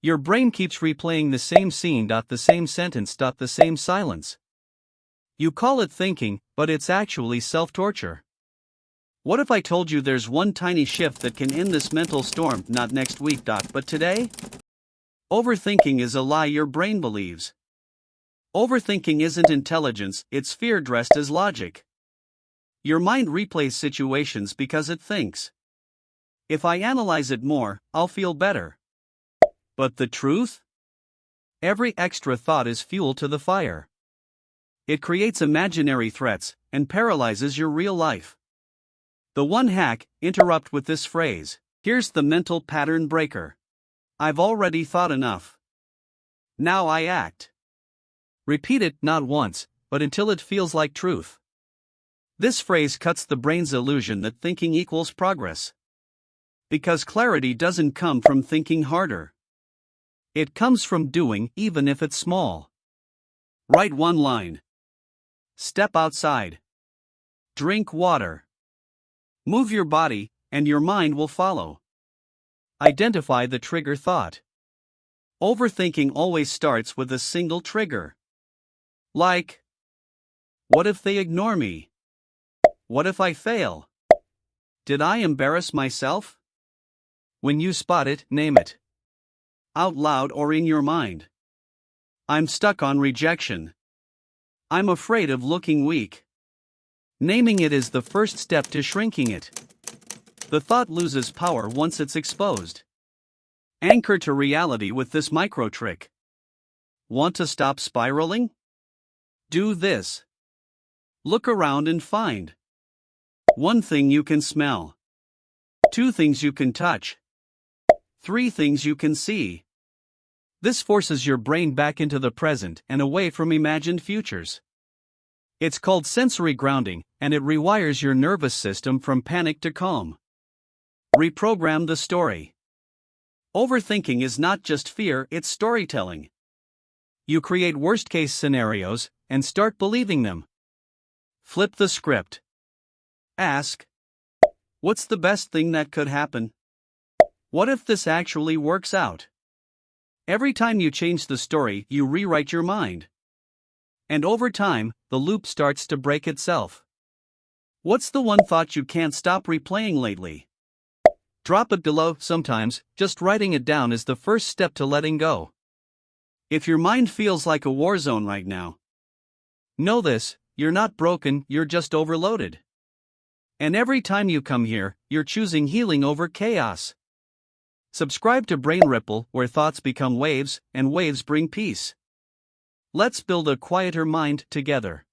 Your brain keeps replaying the same scene, the same sentence, the same silence. You call it thinking, but it's actually self-torture. What if I told you there's one tiny shift that can end this mental storm, not next week, but today? Overthinking is a lie your brain believes. Overthinking isn't intelligence, it's fear dressed as logic. Your mind replays situations because it thinks, if I analyze it more, I'll feel better. But the truth? Every extra thought is fuel to the fire. It creates imaginary threats and paralyzes your real life. The one hack: interrupt with this phrase. Here's the mental pattern breaker. I've already thought enough. Now I act. Repeat it not once, but until it feels like truth. This phrase cuts the brain's illusion that thinking equals progress. Because clarity doesn't come from thinking harder. It comes from doing, even if it's small. Write one line. Step outside. Drink water. Move your body, and your mind will follow. Identify the trigger thought. Overthinking always starts with a single trigger. Like, what if they ignore me? What if I fail? Did I embarrass myself? When you spot it, name it. Out loud or in your mind. I'm stuck on rejection. I'm afraid of looking weak. Naming it is the first step to shrinking it. The thought loses power once it's exposed. Anchor to reality with this micro trick. Want to stop spiraling? Do this. Look around and find one thing you can smell, 2 things you can touch, 3 things you can see. This forces your brain back into the present and away from imagined futures. It's called sensory grounding, and it rewires your nervous system from panic to calm. Reprogram the story. Overthinking is not just fear, it's storytelling. You create worst-case scenarios and start believing them. Flip the script. Ask, what's the best thing that could happen? What if this actually works out? Every time you change the story, you rewrite your mind. And over time, the loop starts to break itself. What's the one thought you can't stop replaying lately? Drop it below. Sometimes, just writing it down is the first step to letting go. If your mind feels like a war zone right now, know this: you're not broken, you're just overloaded. And every time you come here, you're choosing healing over chaos. Subscribe to Brain Ripple, where thoughts become waves, and waves bring peace. Let's build a quieter mind together.